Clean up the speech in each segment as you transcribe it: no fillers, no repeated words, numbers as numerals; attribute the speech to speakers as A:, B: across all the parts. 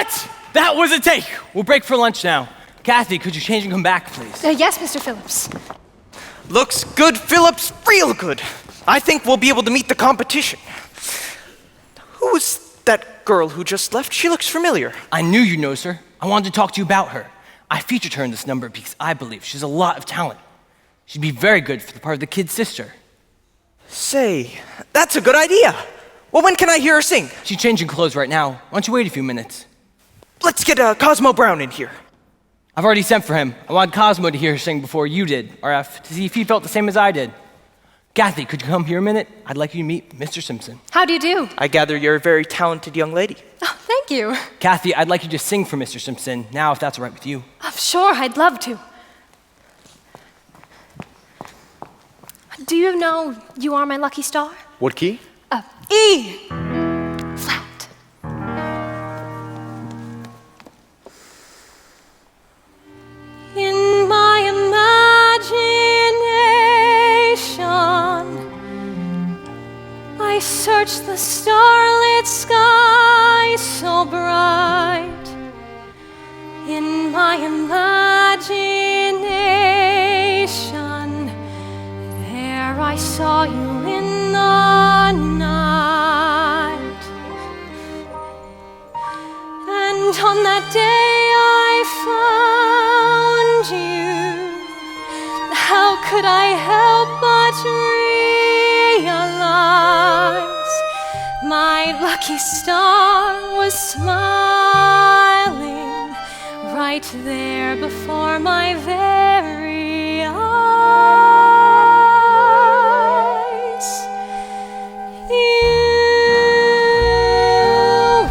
A: What? That was a take. We'll break for lunch now. Cathy, could you change and come back, please?
B: Yes, Mr. Phillips.
C: Looks good, Phillips, real good. I think we'll be able to meet the competition. Who's that girl who just left? She looks familiar.
A: I knew you'd notice her. I wanted to talk to you about her. I featured her in this number because I believe she has a lot of talent. She'd be very good for the part of the kid's sister.
C: Say, that's a good idea. Well, when can I hear her sing?
A: She's changing clothes right now. Why don't you wait a few minutes?
C: Let's get Cosmo Brown in here.
A: I've already sent for him. I wanted Cosmo to hear her sing before you did, RF, to see if he felt the same as I did. Cathy, could you come here a minute? I'd like you to meet Mr. Simpson.
B: How do you do?
C: I gather you're a very talented young lady.
B: Oh, thank you.
A: Cathy, I'd like you to sing for Mr. Simpson, now if that's all right with you.
B: Oh, sure, I'd love to. Do you know You Are My Lucky Star?
D: What key?
B: E. Flat. In my imagination, I search the starlit sky so bright. In my imagination, there I saw you in the night. And on that day I found you. How could I help but realize my lucky star was smiling right there before my very eyes. You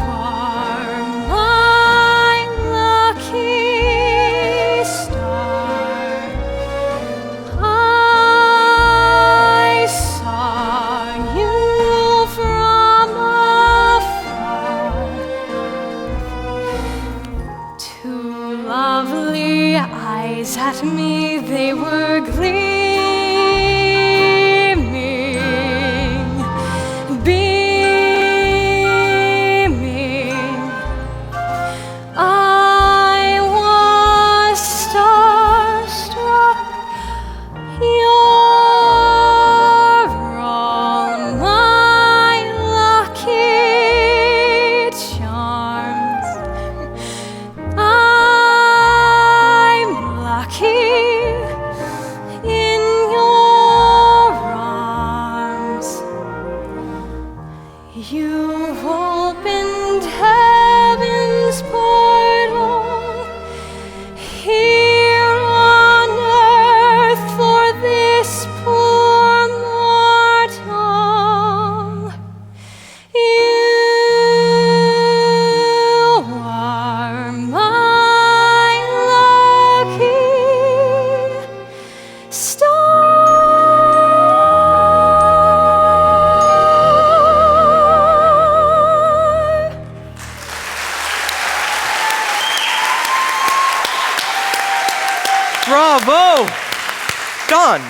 B: are my lucky star. I saw you from afar. Two lovely eyes at me, they were gleaming, beaming. I was starstruck. You're all my lucky charms. I'm lucky in your arms. You've opened heaven's portal here on earth for this poor mortal. You are my lucky star.
C: Bravo! Don,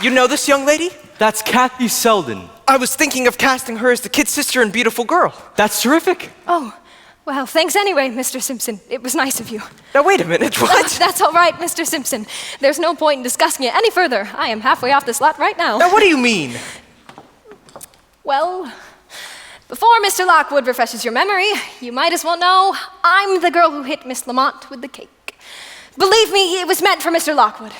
C: you know this young lady?
D: That's Cathy Selden.
C: I was thinking of casting her as the kid sister in Beautiful Girl.
D: That's terrific.
B: Oh, well, thanks anyway, Mr. Simpson. It was nice of you.
C: Now wait a minute, what?
B: That's all right, Mr. Simpson. There's no point in discussing it any further. I am halfway off this lot right now.
C: Now what do you mean?
B: Well, before Mr. Lockwood refreshes your memory, you might as well know I'm the girl who hit Miss Lamont with the cake. Believe me, it was meant for Mr. Lockwood.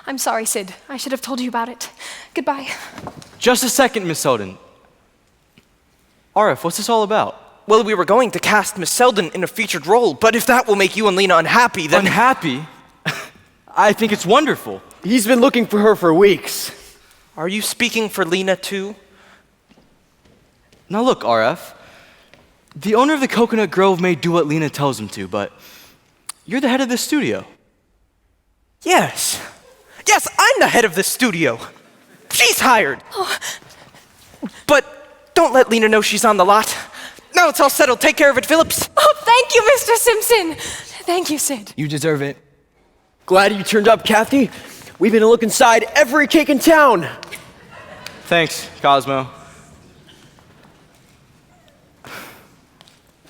B: I'm sorry, Sid. I should have told you about it. Goodbye.
D: Just a second, Miss Selden. RF, what's this all about?
C: Well, we were going to cast Miss Selden in a featured role, but if that will make you and Lena unhappy, then...
D: Unhappy? I think it's wonderful.
E: He's been looking for her for weeks.
C: Are you speaking for Lena too?
D: Now look, RF. The owner of the Coconut Grove may do what Lena tells him to, but you're the head of this studio.
C: Yes. Yes, I'm the head of this studio. She's hired. But don't let Lena know she's on the lot. Now it's all settled. Take care of it, Phillips.
B: Oh, thank you, Mr. Simpson. Thank you, Sid.
A: You deserve it.
E: Glad you turned up, Cathy. We've been to look inside every cake in town.
D: Thanks, Cosmo.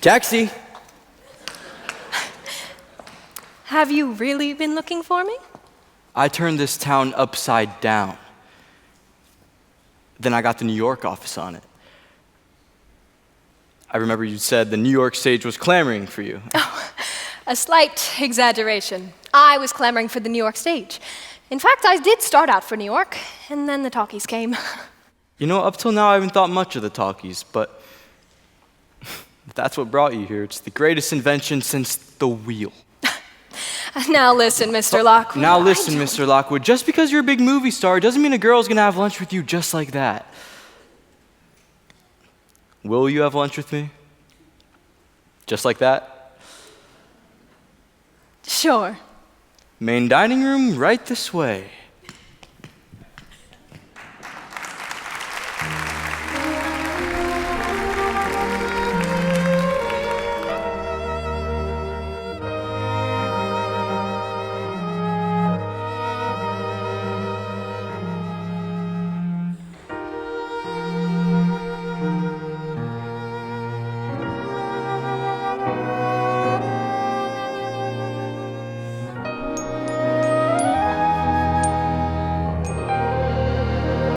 E: Taxi.
B: Have you really been looking for me?
D: I turned this town upside down. Then I got the New York office on it. I remember you said the New York stage was clamoring for you.
B: A slight exaggeration. I was clamoring for the New York stage. In fact, I did start out for New York, and then the talkies came.
D: You know, up till now I haven't thought much of the talkies, but that's what brought you here. It's the greatest invention since the wheel.
B: Now listen, Mr. Lockwood.
D: Now listen, Mr. Lockwood, just because you're a big movie star doesn't mean a girl's gonna have lunch with you just like that. Will you have lunch with me? Just like that?
B: Sure.
D: Main dining room, right this way.